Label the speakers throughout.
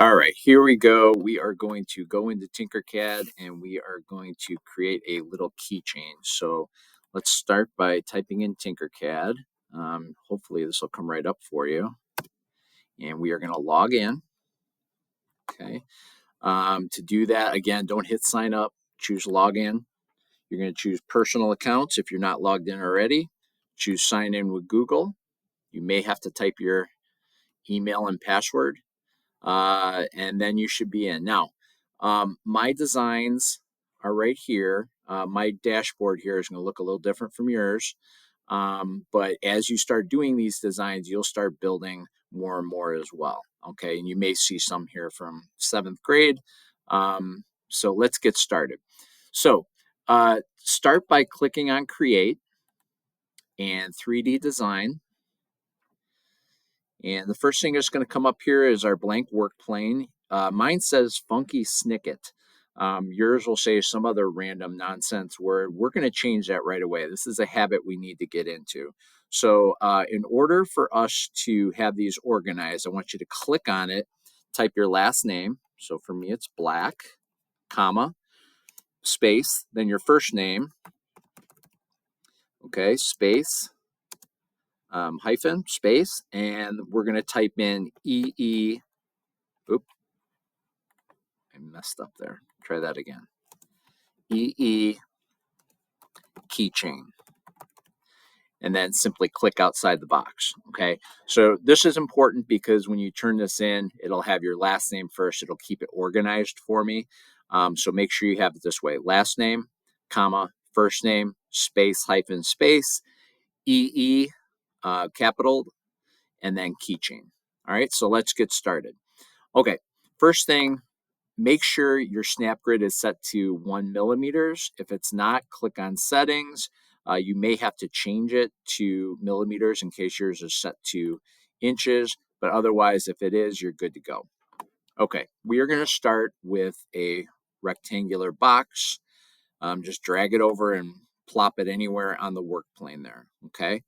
Speaker 1: All right, here we go. We are going to go into Tinkercad and we are going to create a little keychain. So let's start by typing in Tinkercad. Hopefully this will come right up for you. And we are going to log in. Okay. To do that, again, don't hit sign up. Choose login. You're going to choose personal accounts if you're not logged in already. Choose sign in with Google. You may have to type your email and password. And then you should be in. Now, my designs are right here. My dashboard here is going to look a little different from yours. But as you start doing these designs, you'll start building more and more as well. Okay, and you may see some here from 7th grade. So let's get started. So start by clicking on Create and 3D Design. And the first thing that's going to come up here is our blank work plane. Mine says funky snicket. Yours will say some other random nonsense word. We're going to change that right away. This is a habit we need to get into. So in order for us to have these organized, I want you to click on it, type your last name. So for me, it's Black, comma, space, then your first name, okay, space, hyphen, space, and we're going to type in EE. Oop, I messed up there. Try that again. EE keychain. And then simply click outside the box. Okay. So this is important because when you turn this in, it'll have your last name first. It'll keep it organized for me. So make sure you have it this way: last name, comma, first name, space, hyphen, space, EE, capital, and then keychain. All right. So let's get started. Okay. First thing, make sure your snap grid is set to 1 millimeters. If it's not, click on settings. You may have to change it to millimeters in case yours is set to inches, but otherwise, if it is, you're good to go. Okay, we are going to start with a rectangular box. Just drag it over and plop it anywhere on the work plane there. Okay,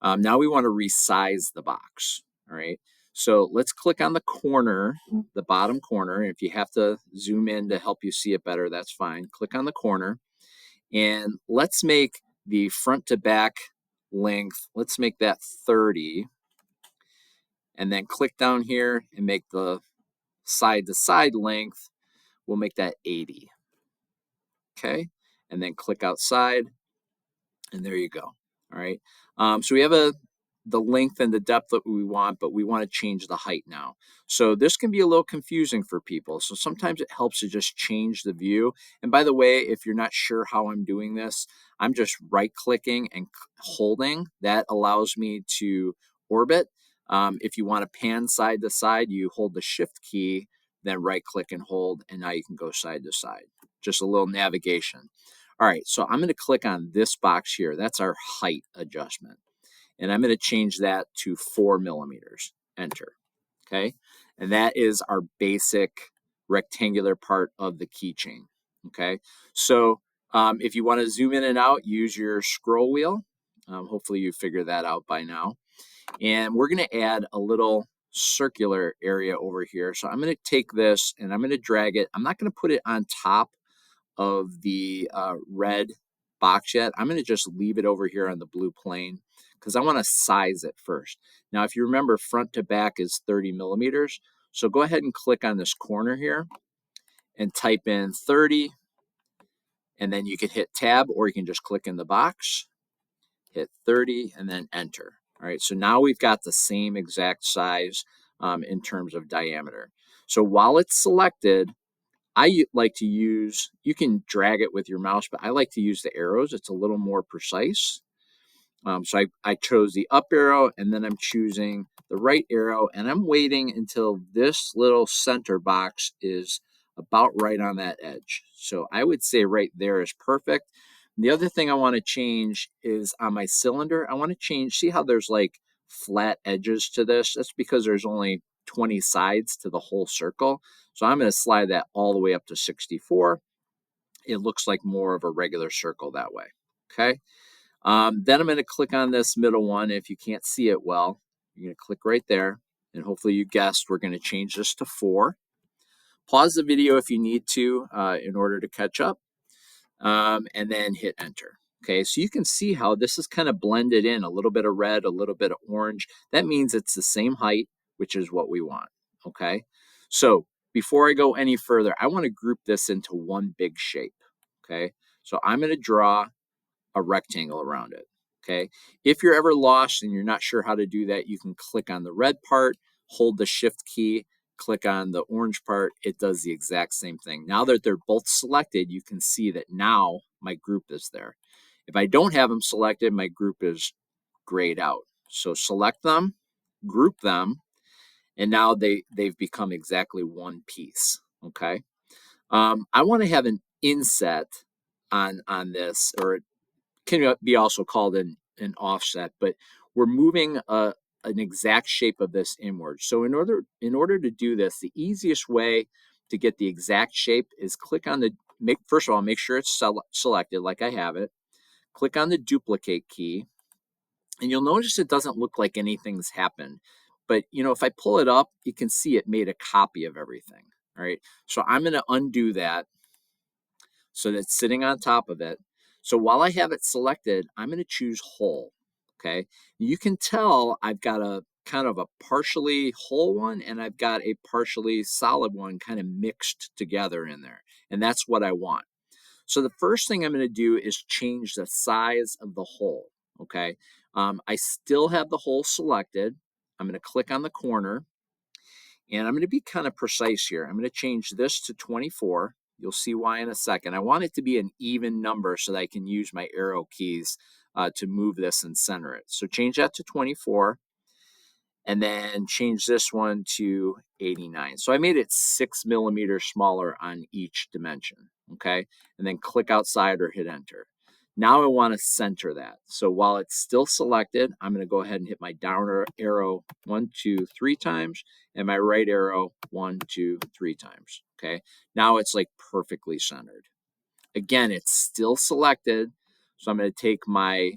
Speaker 1: now we want to resize the box. All right. So let's click on the corner, the bottom corner. If you have to zoom in to help you see it better, that's fine. Click on the corner and let's make the front to back length, let's make that 30. And then click down here and make the side to side length, we'll make that 80. Okay. And then click outside and there you go. All right. So we have the length and the depth that we want, but we want to change the height now. So this can be a little confusing for people. So sometimes it helps to just change the view. And by the way, if you're not sure how I'm doing this, I'm just right clicking and holding. That allows me to orbit. If you want to pan side to side, you hold the shift key, then right click and hold, and now you can go side to side. Just a little navigation. All right, so I'm going to click on this box here. That's our height adjustment. And I'm going to change that to 4 millimeters. Enter. Okay. And that is our basic rectangular part of the keychain. Okay. So if you want to zoom in and out, use your scroll wheel. Hopefully you figured that out by now. And we're going to add a little circular area over here. So I'm going to take this and I'm going to drag it. I'm not going to put it on top of the red box yet. I'm going to just leave it over here on the blue plane because I want to size it first. Now, if you remember, front to back is 30 millimeters. So go ahead and click on this corner here and type in 30. And then you can hit tab or you can just click in the box, hit 30 and then enter. All right, so now we've got the same exact size in terms of diameter. So while it's selected, I like to use, you can drag it with your mouse, but I like to use the arrows. It's a little more precise. So I chose the up arrow and then I'm choosing the right arrow and I'm waiting until this little center box is about right on that edge. So I would say right there is perfect. The other thing I want to change is on my cylinder. I want to change, see how there's like flat edges to this? That's because there's only 20 sides to the whole circle. So I'm going to slide that all the way up to 64. It looks like more of a regular circle that way. Okay. Then I'm going to click on this middle one. If you can't see it well, you're going to click right there. And hopefully you guessed we're going to change this to 4. Pause the video if you need to in order to catch up, and then hit enter. Okay, so you can see how this is kind of blended in, a little bit of red, a little bit of orange. That means it's the same height, which is what we want. Okay, so before I go any further, I want to group this into one big shape. Okay, so I'm going to draw a rectangle around it. Okay, if you're ever lost and you're not sure how to do that, you can click on the red part, hold the shift key, click on the orange part. It does the exact same thing. Now that they're both selected, you can see that now my group is there. If I don't have them selected, my group is grayed out. So select them, group them, and now they've become exactly one piece. Okay, I want to have an inset on this, or can be also called an offset, but we're moving an exact shape of this inward. So in order to do this, the easiest way to get the exact shape is click on the first of all, make sure it's selected like I have it. Click on the duplicate key, and you'll notice it doesn't look like anything's happened. But if I pull it up, you can see it made a copy of everything. All right. So I'm going to undo that so that it's sitting on top of it. So while I have it selected, I'm going to choose whole. Okay. You can tell I've got a kind of a partially whole one and I've got a partially solid one kind of mixed together in there. And that's what I want. So the first thing I'm going to do is change the size of the hole. Okay. I still have the hole selected. I'm going to click on the corner and I'm going to be kind of precise here. I'm going to change this to 24. You'll see why in a second. I want it to be an even number so that I can use my arrow keys to move this and center it. So change that to 24 and then change this one to 89. So I made it 6 millimeters smaller on each dimension. Okay. And then click outside or hit enter. Now I want to center that. So while it's still selected, I'm going to go ahead and hit my down arrow 1, 2, 3 times and my right arrow 1, 2, 3 times. Okay. Now it's like perfectly centered. Again, it's still selected. So I'm going to take my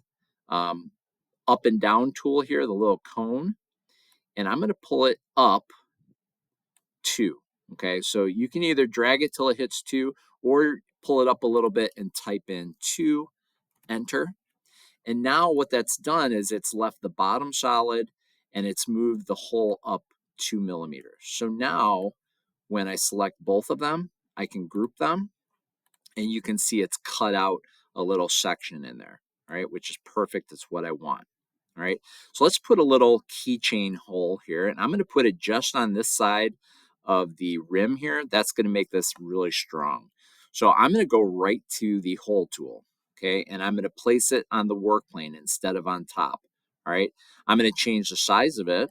Speaker 1: up and down tool here, the little cone, and I'm going to pull it up 2. Okay. So you can either drag it till it hits 2 or pull it up a little bit and type in 2, enter. And now what that's done is it's left the bottom solid and it's moved the hole up 2 millimeters. So now when I select both of them, I can group them and you can see it's cut out a little section in there, all right, which is perfect. It's what I want. All right, so let's put a little keychain hole here, and I'm going to put it just on this side of the rim here. That's going to make this really strong. So I'm going to go right to the hole tool, okay, and I'm going to place it on the work plane instead of on top. All right, I'm going to change the size of it,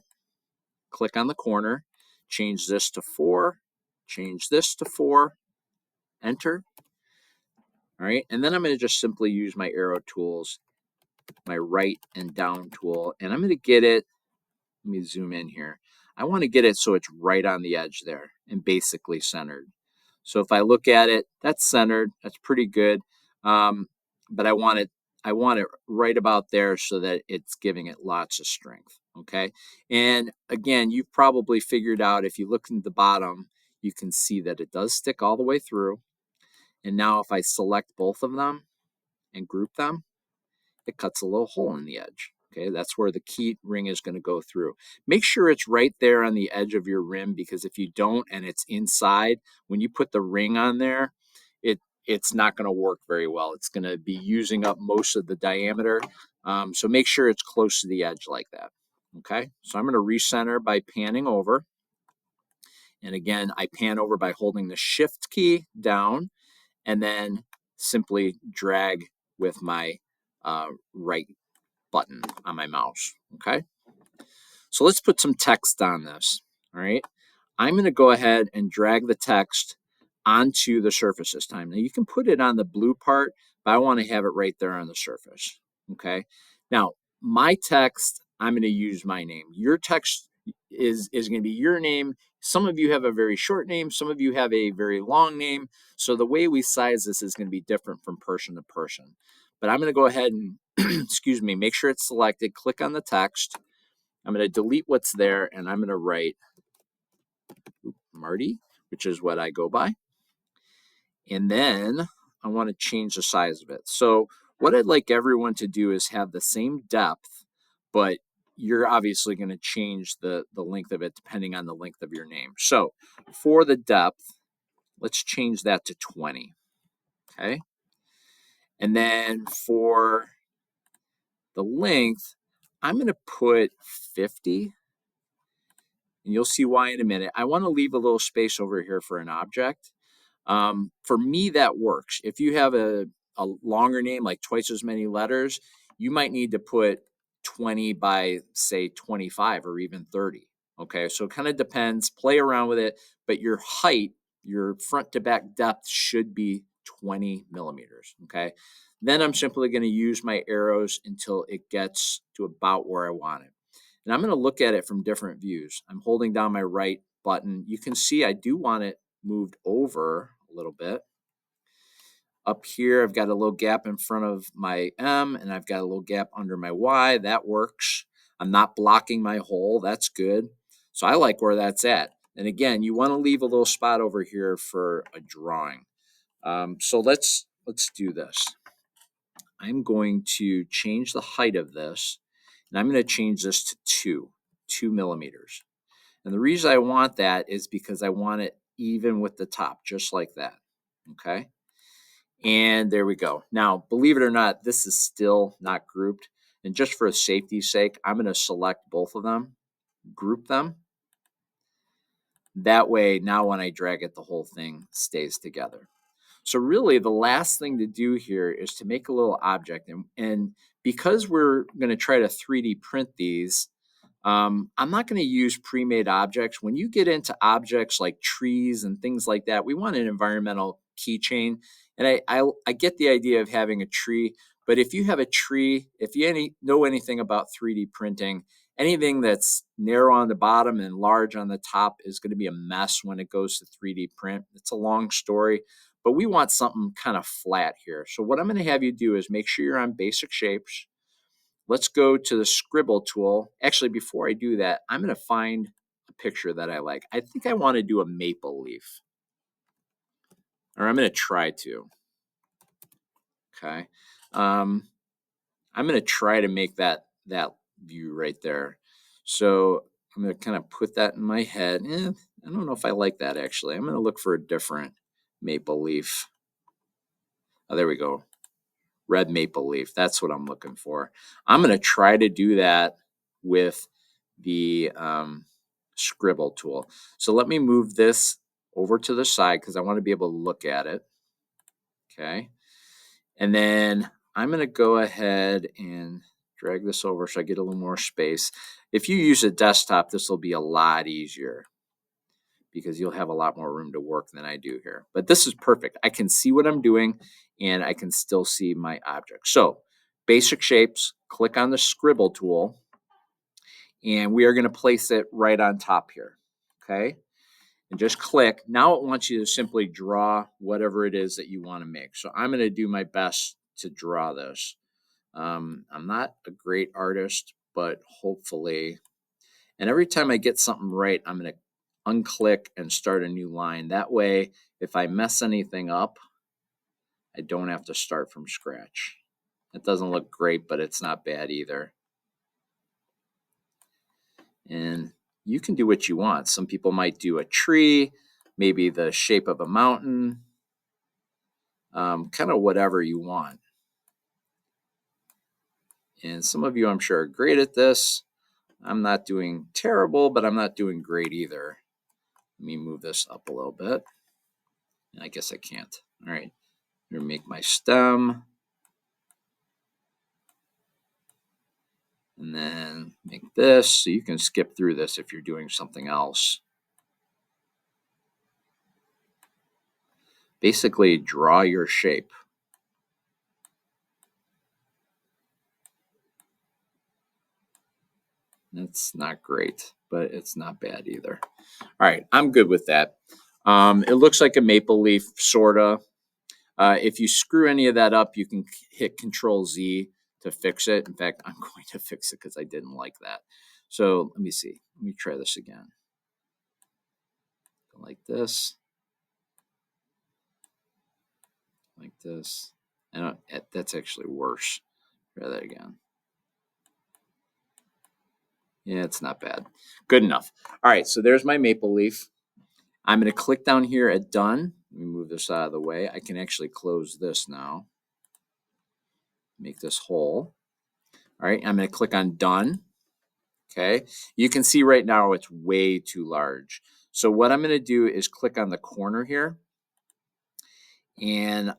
Speaker 1: click on the corner, change this to 4, change this to 4, enter. All right, and then I'm going to just simply use my arrow tools, my right and down tool, and I'm going to get it. Let me zoom in here. I want to get it so it's right on the edge there and basically centered. So if I look at it, that's centered. That's pretty good. But I want it right about there so that it's giving it lots of strength. Okay. And again, you've probably figured out if you look at the bottom, you can see that it does stick all the way through. And now if I select both of them and group them, it cuts a little hole in the edge. Okay, that's where the key ring is going to go through. Make sure it's right there on the edge of your rim, because if you don't and it's inside, when you put the ring on there, it's not going to work very well. It's going to be using up most of the diameter. So make sure it's close to the edge like that. Okay, so I'm going to recenter by panning over. And again, I pan over by holding the shift key down and then simply drag with my right button on my mouse. Okay. So let's put some text on this. All right. I'm going to go ahead and drag the text onto the surface this time. Now you can put it on the blue part, but I want to have it right there on the surface. Okay. Now my text, I'm going to use my name. Your text is going to be your name. Some of you have a very short name. Some of you have a very long name. So the way we size this is going to be different from person to person. But I'm going to go ahead and, excuse me, make sure it's selected. Click on the text. I'm going to delete what's there, and I'm going to write Marty. which is what I go by. And then I want to change the size of it. So what I'd like everyone to do is have the same depth, but you're obviously going to change the length of it depending on the length of your name. So for the depth, let's change that to 20. Okay. And then for the length, I'm going to put 50. And you'll see why in a minute. I want to leave a little space over here for an object. For me, that works. If you have a longer name, like twice as many letters, you might need to put 20 by, say, 25 or even 30. Okay, so it kind of depends. Play around with it, but your height, your front to back depth should be 20 millimeters. Okay, then I'm simply going to use my arrows until it gets to about where I want it. And I'm going to look at it from different views. I'm holding down my right button. You can see I do want it moved over a little bit. Up here, I've got a little gap in front of my M, and I've got a little gap under my Y. That works. I'm not blocking my hole. That's good. So I like where that's at. And again, you want to leave a little spot over here for a drawing. So let's do this. I'm going to change the height of this, and I'm going to change this to 2 millimeters. And the reason I want that is because I want it even with the top, just like that. Okay. And there we go. Now, believe it or not, this is still not grouped. And just for safety's sake, I'm going to select both of them, group them. That way, now when I drag it, the whole thing stays together. So really, the last thing to do here is to make a little object. And because we're going to try to 3D print these, I'm not going to use pre-made objects. When you get into objects like trees and things like that, we want an environmental keychain. And I get the idea of having a tree, but if you have a tree, if you know anything about 3D printing, anything that's narrow on the bottom and large on the top is going to be a mess when it goes to 3D print. It's a long story, but we want something kind of flat here. So what I'm going to have you do is make sure you're on basic shapes. Let's go to the scribble tool. Actually, before I do that, I'm going to find a picture that I like. I think I want to do a maple leaf, or I'm going to try to. Okay. I'm going to try to make that view right there. So I'm going to kind of put that in my head. I don't know if I like that, actually. I'm going to look for a different maple leaf. Oh, there we go. Red maple leaf. That's what I'm looking for. I'm going to try to do that with the scribble tool. So let me move this over to the side because I want to be able to look at it. Okay. And then I'm going to go ahead and drag this over so I get a little more space. If you use a desktop, this will be a lot easier because you'll have a lot more room to work than I do here. But this is perfect. I can see what I'm doing and I can still see my object. So basic shapes, click on the scribble tool, and we are going to place it right on top here. Okay. And just click. Now it wants you to simply draw whatever it is that you want to make. So I'm going to do my best to draw this. I'm not a great artist, but hopefully, and every time I get something right, I'm going to unclick and start a new line. That way, if I mess anything up, I don't have to start from scratch. It doesn't look great, but it's not bad either. And you can do what you want. Some people might do a tree, maybe the shape of a mountain, kind of whatever you want. And some of you, I'm sure, are great at this. I'm not doing terrible, but I'm not doing great either. Let me move this up a little bit. And I guess I can't. All right. I'm going to make my stem. And then make this. So you can skip through this if you're doing something else. Basically, draw your shape. It's not great, but it's not bad either. All right, I'm good with that. It looks like a maple leaf, sort of. If you screw any of that up, you can hit Control Z to fix it. In fact, I'm going to fix it because I didn't like that. So let me see. Let me try this again. Like this, like this. And that's actually worse. Try that again. Yeah, it's not bad. Good enough. All right, so there's my maple leaf. I'm going to click down here at done. Let me move this out of the way. I can actually close this now. Make this whole. All right, I'm going to click on done. Okay, you can see right now it's way too large. So what I'm going to do is click on the corner here, and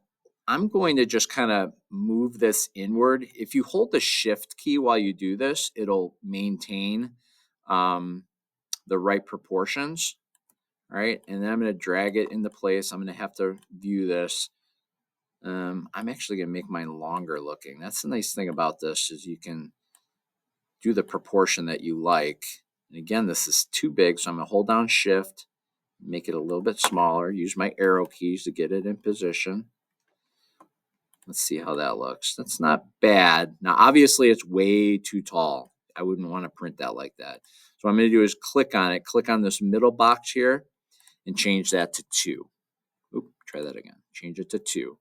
Speaker 1: I'm going to just kind of move this inward. If you hold the shift key while you do this, it'll maintain the right proportions. All right, and then I'm going to drag it into place. I'm going to have to view this. I'm actually going to make mine longer looking. That's the nice thing about this is you can do the proportion that you like. And again, this is too big, so I'm going to hold down shift, make it a little bit smaller, use my arrow keys to get it in position. Let's see how that looks. That's not bad. Now, obviously, it's way too tall. I wouldn't want to print that like that. So what I'm going to do is click on it, click on this middle box here, and change that to 2. Oop, try that again. Change it to 2.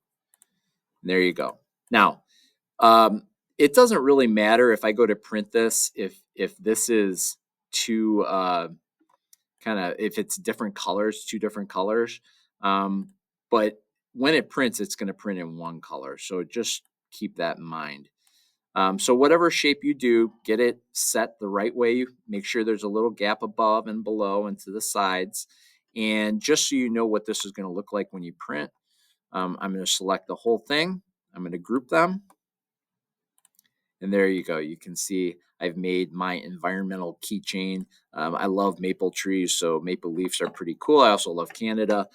Speaker 1: And there you go. Now, it doesn't really matter if I go to print this, if this is too if it's different colors, 2 different colors. But when it prints, it's going to print in one color. So just keep that in mind. So whatever shape you do, get it set the right way. Make sure there's a little gap above and below and to the sides. And just so you know what this is going to look like when you print, I'm going to select the whole thing. I'm going to group them. And there you go. You can see I've made my environmental keychain. I love maple trees, so maple leaves are pretty cool. I also love Canada.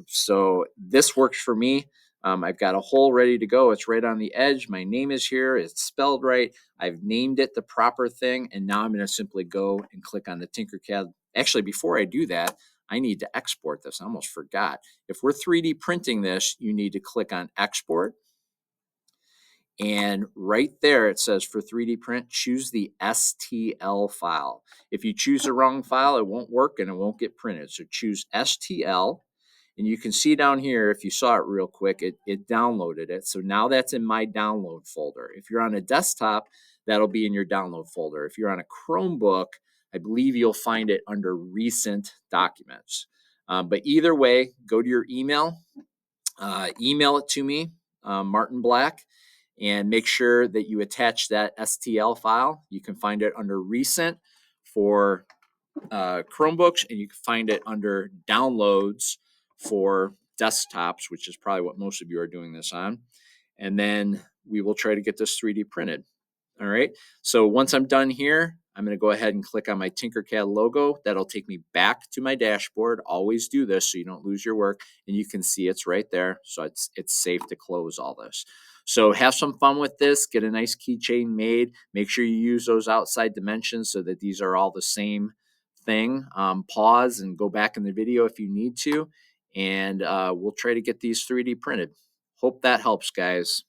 Speaker 1: So this works for me. I've got a hole ready to go. It's right on the edge. My name is here. It's spelled right. I've named it the proper thing. And now I'm going to simply go and click on the Tinkercad. Actually, before I do that, I need to export this. I almost forgot. If we're 3D printing this, you need to click on export. And right there, it says for 3D print, choose the STL file. If you choose the wrong file, it won't work and it won't get printed. So choose STL. And you can see down here, if you saw it real quick, it downloaded it. So now that's in my download folder. If you're on a desktop, that'll be in your download folder. If you're on a Chromebook, I believe you'll find it under recent documents. But either way, go to your email, email it to me, Martin Black, and make sure that you attach that STL file. You can find it under recent for Chromebooks, and you can find it under downloads for desktops, which is probably what most of you are doing this on. And then we will try to get this 3D printed. All right. So once I'm done here, I'm going to go ahead and click on my Tinkercad logo. That'll take me back to my dashboard. Always do this so you don't lose your work. And you can see it's right there. So it's safe to close all this. So have some fun with this. Get a nice keychain made. Make sure you use those outside dimensions so that these are all the same thing. Pause and go back in the video if you need to. And we'll try to get these 3D printed. Hope that helps, guys.